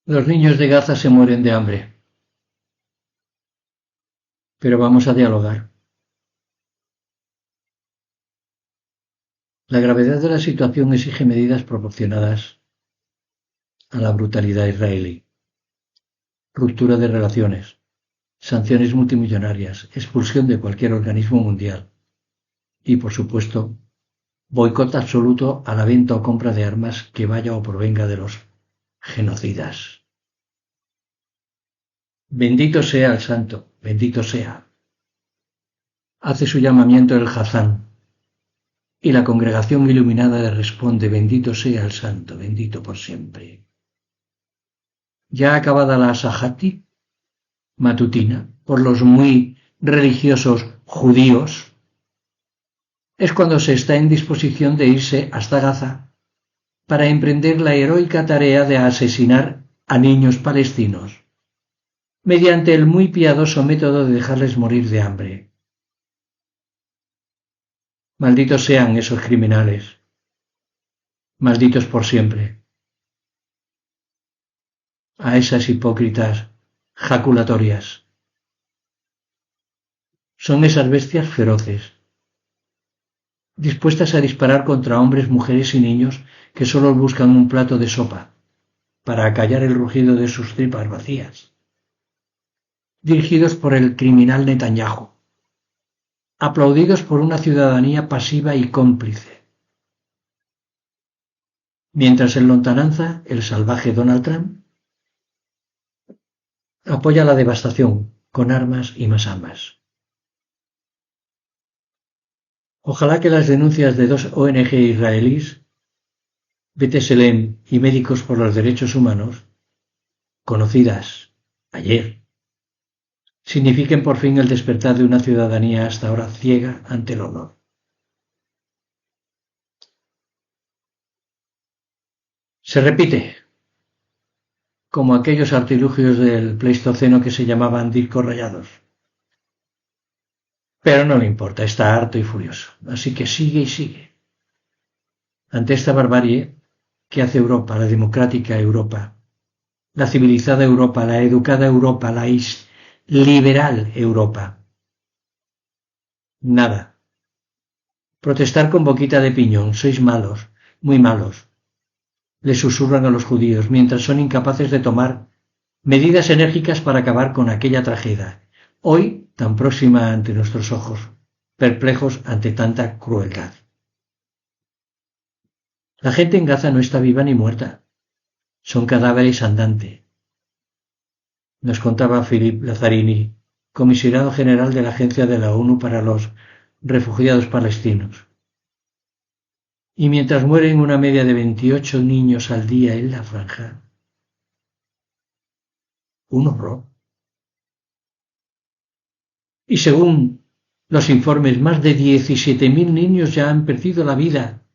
Los niños de Gaza se mueren de hambre, pero vamos a dialogar. La gravedad de la situación exige medidas proporcionadas a la brutalidad israelí. Ruptura de relaciones, sanciones multimillonarias, expulsión de cualquier organismo mundial y, por supuesto, boicot absoluto a la venta o compra de armas que vaya o provenga de los genocidas. Bendito sea el santo, bendito sea. Hace su llamamiento el Hazán, y la congregación iluminada le responde: bendito sea el santo, bendito por siempre. Ya acabada la Sahati matutina por los muy religiosos judíos, es cuando se está en disposición de irse hasta Gaza para emprender la heroica tarea de asesinar a niños palestinos mediante el muy piadoso método de dejarles morir de hambre. Malditos sean esos criminales, malditos por siempre. A esas hipócritas jaculatorias. Son esas bestias feroces, dispuestas a disparar contra hombres, mujeres y niños que solo buscan un plato de sopa para acallar el rugido de sus tripas vacías. Dirigidos por el criminal Netanyahu, aplaudidos por una ciudadanía pasiva y cómplice. Mientras en lontananza el salvaje Donald Trump apoya la devastación con armas y más armas. Ojalá que las denuncias de 2 ONG israelíes, B'Tselem y Médicos por los Derechos Humanos, conocidas ayer, signifiquen por fin el despertar de una ciudadanía hasta ahora ciega ante el honor. Se repite, como aquellos artilugios del Pleistoceno que se llamaban discos rayados. Pero no le importa, está harto y furioso, así que sigue y sigue. Ante esta barbarie, ¿qué hace Europa, la democrática Europa, la civilizada Europa, la educada Europa, la liberal Europa? Nada. Protestar con boquita de piñón, sois malos, muy malos. Le susurran a los judíos, mientras son incapaces de tomar medidas enérgicas para acabar con aquella tragedia, hoy tan próxima ante nuestros ojos, perplejos ante tanta crueldad. La gente en Gaza no está viva ni muerta, son cadáveres andantes. Nos contaba Philippe Lazzarini, comisionado general de la Agencia de la ONU para los Refugiados Palestinos. Y mientras mueren una media de 28 niños al día en la franja, un horror. Y según los informes, más de 17.000 niños ya han perdido la vida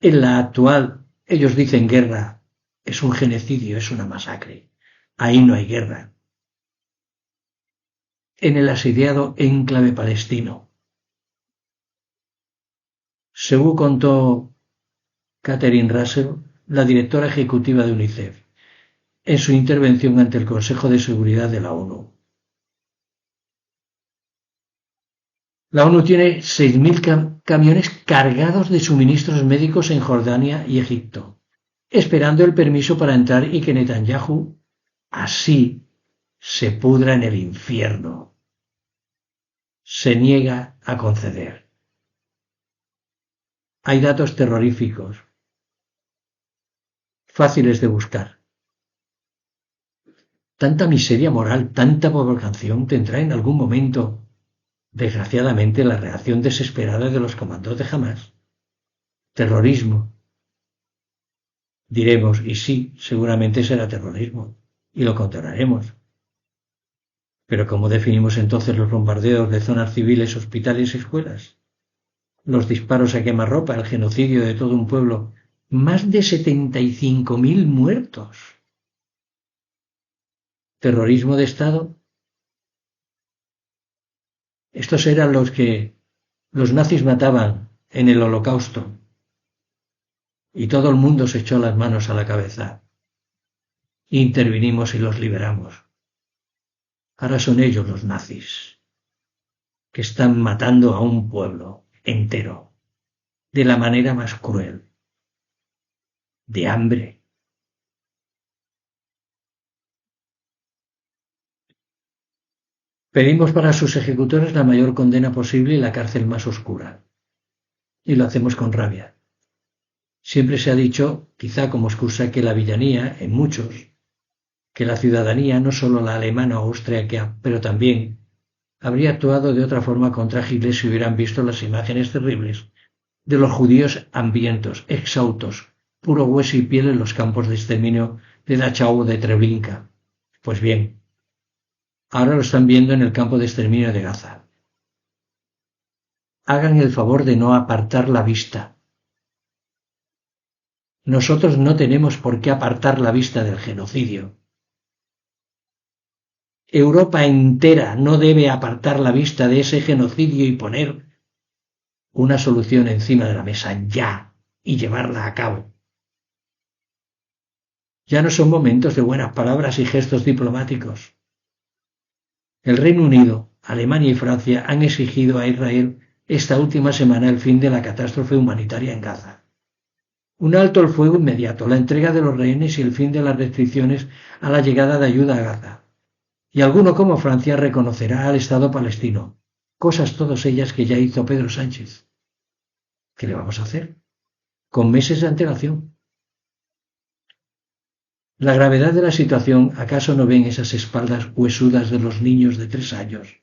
en la actual, ellos dicen, guerra. Es un genocidio, es una masacre. Ahí no hay guerra. En el asediado enclave palestino. Según contó Catherine Russell, la directora ejecutiva de UNICEF, en su intervención ante el Consejo de Seguridad de la ONU. La ONU tiene 6.000 camiones cargados de suministros médicos en Jordania y Egipto, esperando el permiso para entrar y que Netanyahu así se pudra en el infierno. Se niega a conceder. Hay datos terroríficos, fáciles de buscar. Tanta miseria moral, tanta provocación tendrá en algún momento, desgraciadamente, la reacción desesperada de los comandos de Hamás. Terrorismo. Diremos, y sí, seguramente será terrorismo, y lo condenaremos. Pero ¿cómo definimos entonces los bombardeos de zonas civiles, hospitales y escuelas? Los disparos a quemarropa, el genocidio de todo un pueblo, más de 75.000 muertos. ¿Terrorismo de Estado? Estos eran los que los nazis mataban en el Holocausto. Y todo el mundo se echó las manos a la cabeza. Intervinimos y los liberamos. Ahora son ellos los nazis, que están matando a un pueblo entero, de la manera más cruel, de hambre. Pedimos para sus ejecutores la mayor condena posible y la cárcel más oscura. Y lo hacemos con rabia. Siempre se ha dicho, quizá como excusa, que la villanía, en muchos, que la ciudadanía, no solo la alemana o austríaca, pero también, habría actuado de otra forma contra Hitler si hubieran visto las imágenes terribles de los judíos hambrientos, exhaustos, puro hueso y piel en los campos de exterminio de Dachau o de Treblinka. Pues bien, ahora lo están viendo en el campo de exterminio de Gaza. Hagan el favor de no apartar la vista. Nosotros no tenemos por qué apartar la vista del genocidio. Europa entera no debe apartar la vista de ese genocidio y poner una solución encima de la mesa ya y llevarla a cabo. Ya no son momentos de buenas palabras y gestos diplomáticos. El Reino Unido, Alemania y Francia han exigido a Israel esta última semana el fin de la catástrofe humanitaria en Gaza. Un alto el fuego inmediato, la entrega de los rehenes y el fin de las restricciones a la llegada de ayuda a Gaza. Y alguno como Francia reconocerá al Estado palestino, cosas todas ellas que ya hizo Pedro Sánchez. ¿Qué le vamos a hacer? Con meses de antelación. La gravedad de la situación, ¿acaso no ven esas espaldas huesudas de los niños de 3 años?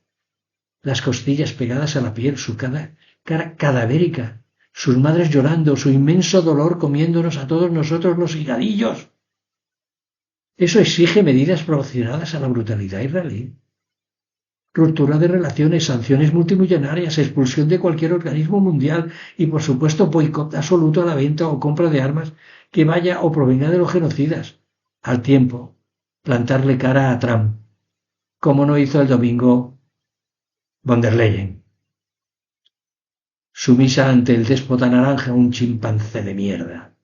Las costillas pegadas a la piel, su cara cadavérica, sus madres llorando, su inmenso dolor comiéndonos a todos nosotros los higadillos. Eso exige medidas proporcionadas a la brutalidad israelí. Ruptura de relaciones, sanciones multimillonarias, expulsión de cualquier organismo mundial y, por supuesto, boicot absoluto a la venta o compra de armas que vaya o provenga de los genocidas. Al tiempo, plantarle cara a Trump, como no hizo el domingo von der Leyen. Sumisa ante el déspota naranja, un chimpancé de mierda.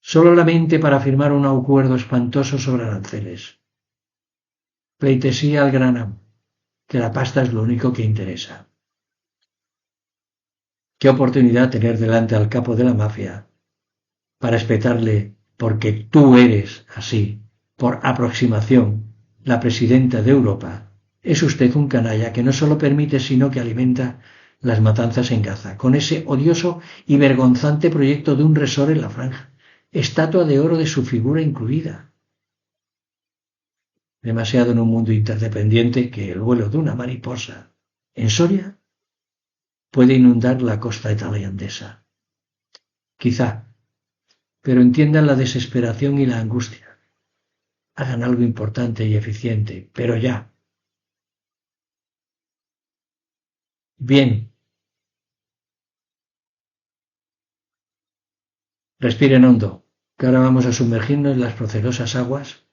Solo la mente para firmar un acuerdo espantoso sobre aranceles. Pleitesía al grano, que la pasta es lo único que interesa. Qué oportunidad tener delante al capo de la mafia para espetarle porque tú eres así, por aproximación, la presidenta de Europa. Es usted un canalla que no solo permite sino que alimenta las matanzas en Gaza, con ese odioso y vergonzante proyecto de un resort en la franja, estatua de oro de su figura incluida. Demasiado en un mundo interdependiente que el vuelo de una mariposa en Soria puede inundar la costa tailandesa. Quizá, pero entiendan la desesperación y la angustia. Hagan algo importante y eficiente, pero ya. Bien. Respiren hondo, que ahora vamos a sumergirnos en las procerosas aguas.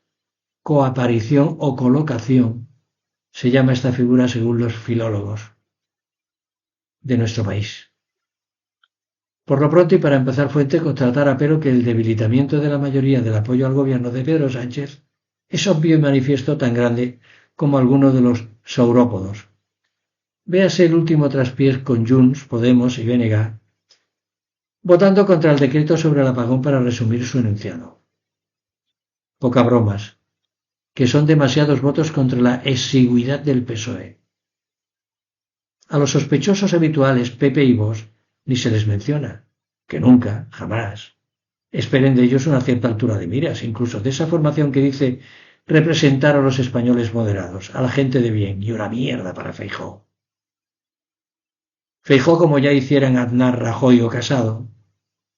Coaparición o colocación se llama esta figura según los filólogos de nuestro país. Por lo pronto y para empezar fuente, constatar a pero que el debilitamiento de la mayoría del apoyo al gobierno de Pedro Sánchez es obvio y manifiesto tan grande como alguno de los saurópodos. Véase el último traspiés con Junts, Podemos y BNG, votando contra el decreto sobre el apagón para resumir su enunciado. Poca bromas, que son demasiados votos contra la exigüidad del PSOE. A los sospechosos habituales, Pepe y Vox, ni se les menciona, que nunca, jamás, esperen de ellos una cierta altura de miras, incluso de esa formación que dice representar a los españoles moderados, a la gente de bien, y una mierda para Feijóo. Feijóo, como ya hicieran Aznar, Rajoy o Casado,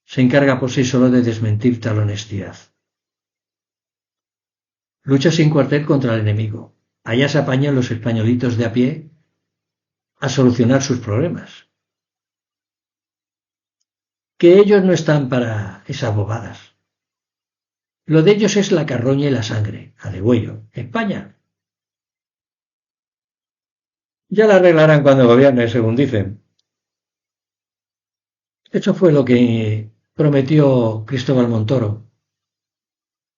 se encarga por sí solo de desmentir tal honestidad. Lucha sin cuartel contra el enemigo. Allá se apañan los españolitos de a pie a solucionar sus problemas. Que ellos no están para esas bobadas. Lo de ellos es la carroña y la sangre, a degüello. España. Ya la arreglarán cuando gobierne, según dicen. Eso fue lo que prometió Cristóbal Montoro.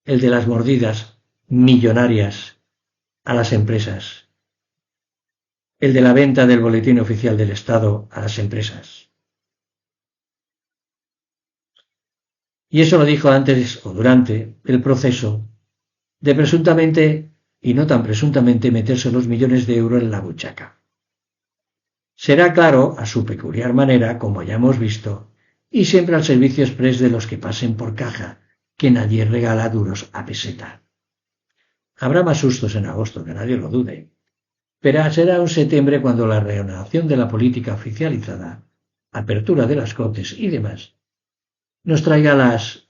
el de las mordidas millonarias a las empresas, el de la venta del boletín oficial del Estado a las empresas. Y eso lo dijo antes o durante el proceso de presuntamente, y no tan presuntamente, meterse los millones de euros en la buchaca. Será claro, a su peculiar manera, como ya hemos visto, y siempre al servicio exprés de los que pasen por caja, que nadie regala duros a peseta. Habrá más sustos en agosto, que nadie lo dude, pero será un septiembre cuando la reanudación de la política oficializada, apertura de las Cortes y demás, nos traiga las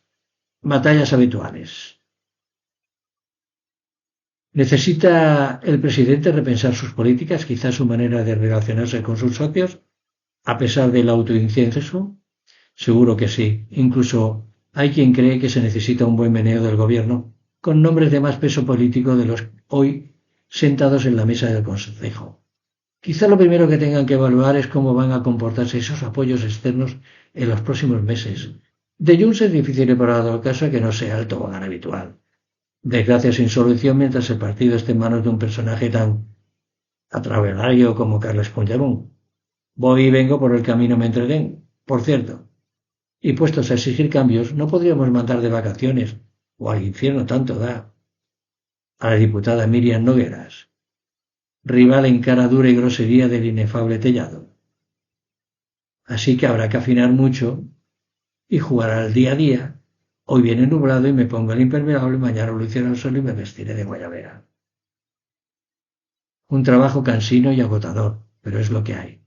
batallas habituales. ¿Necesita el presidente repensar sus políticas, quizás su manera de relacionarse con sus socios, a pesar del autoincienso? Seguro que sí. Incluso hay quien cree que se necesita un buen meneo del gobierno, con nombres de más peso político de los hoy sentados en la mesa del Consejo. Quizá lo primero que tengan que evaluar es cómo van a comportarse esos apoyos externos en los próximos meses. De Junts es difícil, por dado el caso, que no sea el tobogán habitual. Desgracia sin solución mientras el partido esté en manos de un personaje tan atravesario como Carles Puigdemont. Voy y vengo por el camino me entreten, por cierto. Y puestos a exigir cambios, no podríamos mandar de vacaciones, o al infierno tanto da, a la diputada Míriam Nogueras, rival en cara dura y grosería del inefable Tellado. Así que habrá que afinar mucho y jugar al día a día. Hoy viene nublado y me pongo el impermeable, mañana lucirá el sol y me vestiré de guayabera. Un trabajo cansino y agotador, pero es lo que hay.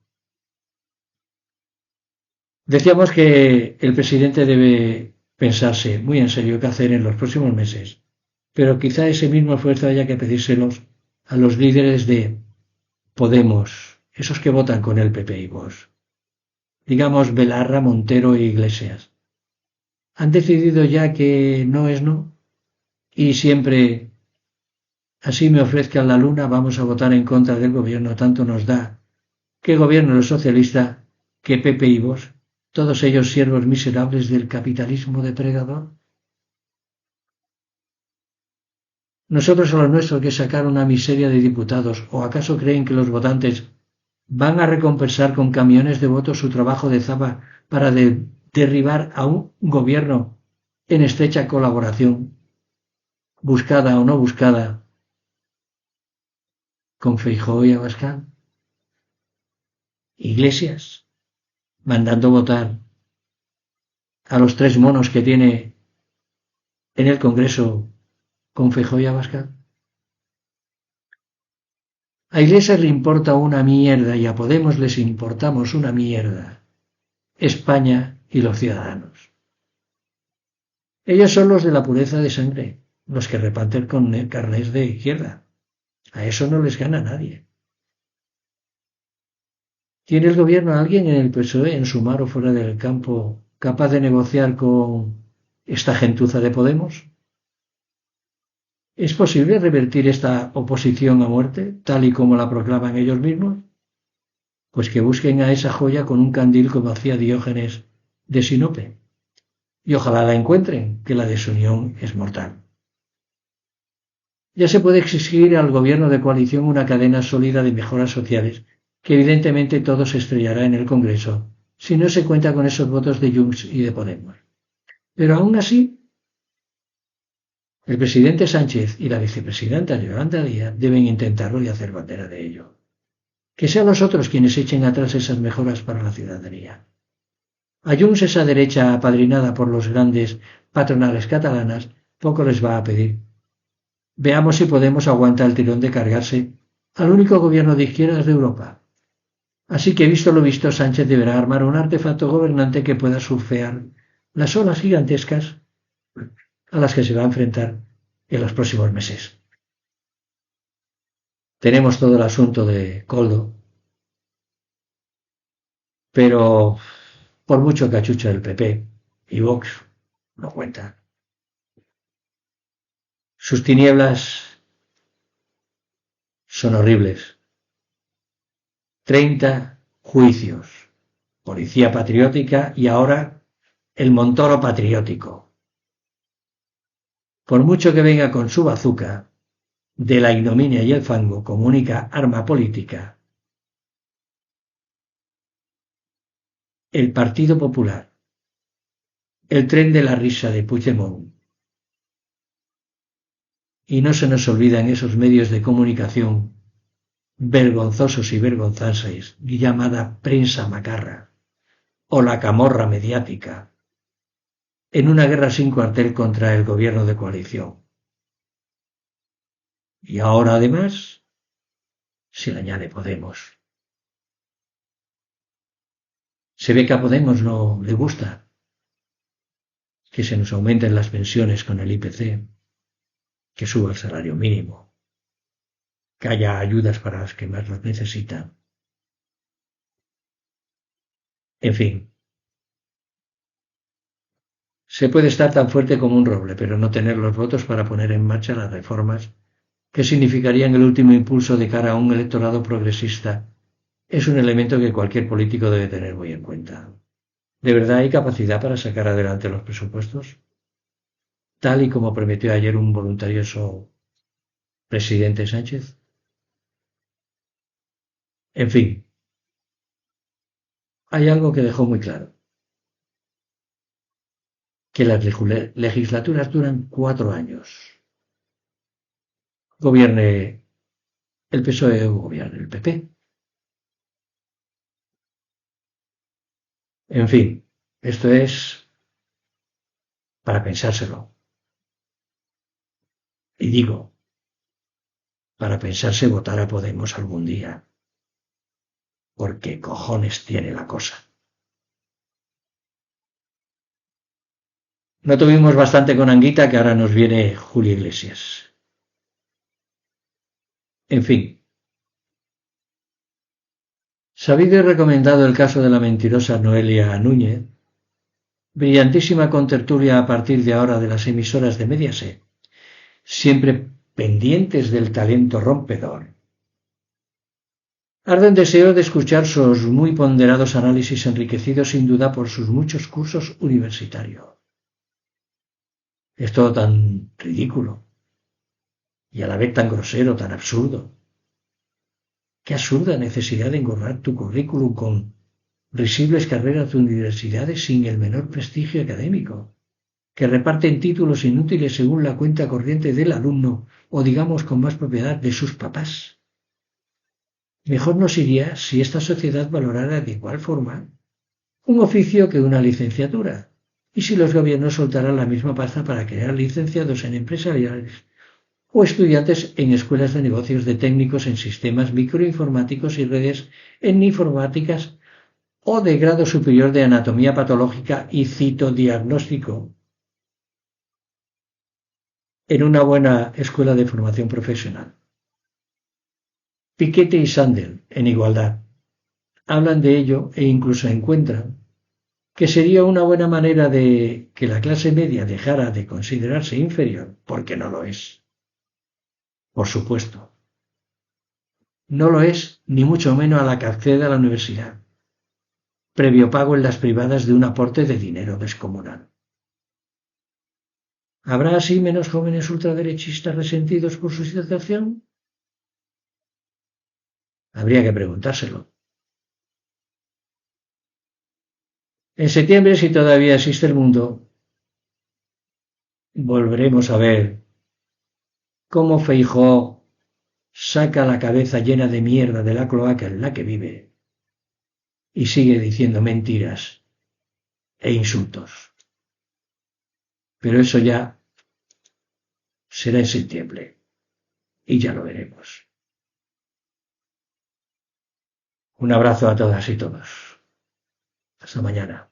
Decíamos que el presidente debe pensarse muy en serio qué hacer en los próximos meses, pero quizá ese mismo esfuerzo haya que pedírselos a los líderes de Podemos, esos que votan con el PP y Vox. Digamos Belarra, Montero e Iglesias. Han decidido ya que no es no, y siempre así me ofrezcan la luna vamos a votar en contra del gobierno, tanto nos da que gobierno el socialista, que PP y Vox, todos ellos siervos miserables del capitalismo depredador. Nosotros a los nuestros que sacar una miseria de diputados, ¿o acaso creen que los votantes van a recompensar con camiones de votos su trabajo de zapa para derribar a un gobierno en estrecha colaboración, buscada o no buscada, con Feijóo y Abascal? Iglesias, mandando votar a los 3 monos que tiene en el Congreso con Feijóo y Abascal. A Iglesias le importa una mierda y a Podemos les importamos una mierda. España y los ciudadanos. Ellos son los de la pureza de sangre, los que reparten con carnés de izquierda. A eso no les gana nadie. ¿Tiene el gobierno a alguien en el PSOE, en su mar o fuera del campo, capaz de negociar con esta gentuza de Podemos? ¿Es posible revertir esta oposición a muerte, tal y como la proclaman ellos mismos? Pues que busquen a esa joya con un candil como hacía Diógenes de Sinope. Y ojalá la encuentren, que la desunión es mortal. Ya se puede exigir al gobierno de coalición una cadena sólida de mejoras sociales, que evidentemente todo se estrellará en el Congreso, si no se cuenta con esos votos de Junts y de Podemos. Pero aún así, el presidente Sánchez y la vicepresidenta Yolanda Díaz deben intentarlo y hacer bandera de ello. Que sean los otros quienes echen atrás esas mejoras para la ciudadanía. A Junts, esa derecha apadrinada por los grandes patronales catalanas, poco les va a pedir. Veamos si Podemos aguanta el tirón de cargarse al único gobierno de izquierdas de Europa. Así que, visto lo visto, Sánchez deberá armar un artefacto gobernante que pueda surfear las olas gigantescas a las que se va a enfrentar en los próximos meses. Tenemos todo el asunto de Koldo, pero por mucho cachucha del PP y Vox no cuenta. Sus tinieblas son horribles. 30 juicios, policía patriótica y ahora el Montoro patriótico. por mucho que venga con su bazuca, de la ignominia y el fango como única arma política, el Partido Popular, el tren de la risa de Puigdemont. Y no se nos olvidan esos medios de comunicación vergonzosos y vergonzantes, llamada prensa macarra, o la camorra mediática, en una guerra sin cuartel contra el gobierno de coalición. Y ahora además se le añade Podemos. Se ve que a Podemos no le gusta que se nos aumenten las pensiones con el IPC, que suba el salario mínimo, que haya ayudas para los que más las necesitan. En fin, se puede estar tan fuerte como un roble, pero no tener los votos para poner en marcha las reformas que significarían el último impulso de cara a un electorado progresista, es un elemento que cualquier político debe tener muy en cuenta. ¿De verdad hay capacidad para sacar adelante los presupuestos? Tal y como prometió ayer un voluntarioso presidente Sánchez. En fin, hay algo que dejó muy claro, que las legislaturas duran 4 años. Gobierne el PSOE o gobierne el PP. En fin, esto es para pensárselo. Y digo, para pensarse votar a Podemos algún día. Porque cojones tiene la cosa. No tuvimos bastante con Anguita que ahora nos viene Julio Iglesias. En fin. Sabido y recomendado el caso de la mentirosa Noelia Núñez, brillantísima contertulia a partir de ahora de las emisoras de Mediaset, siempre pendientes del talento rompedor. Arden deseo de escuchar sus muy ponderados análisis enriquecidos sin duda por sus muchos cursos universitarios. Es todo tan ridículo y a la vez tan grosero, tan absurdo. Qué absurda necesidad de engorrar tu currículum con risibles carreras de universidades sin el menor prestigio académico, que reparten títulos inútiles según la cuenta corriente del alumno o digamos con más propiedad de sus papás. Mejor nos iría si esta sociedad valorara de igual forma un oficio que una licenciatura, y si los gobiernos soltaran la misma pasta para crear licenciados en empresariales o estudiantes en escuelas de negocios de técnicos en sistemas microinformáticos y redes en informáticas o de grado superior de anatomía patológica y citodiagnóstico en una buena escuela de formación profesional. Piketty y Sandel, en igualdad, hablan de ello e incluso encuentran que sería una buena manera de que la clase media dejara de considerarse inferior, porque no lo es. Por supuesto. No lo es, ni mucho menos a la que accede a la universidad, previo pago en las privadas de un aporte de dinero descomunal. ¿Habrá así menos jóvenes ultraderechistas resentidos por su situación? Habría que preguntárselo. En septiembre, si todavía existe el mundo, volveremos a ver cómo Feijóo saca la cabeza llena de mierda de la cloaca en la que vive y sigue diciendo mentiras e insultos. Pero eso ya será en septiembre y ya lo veremos. Un abrazo a todas y todos. Hasta mañana.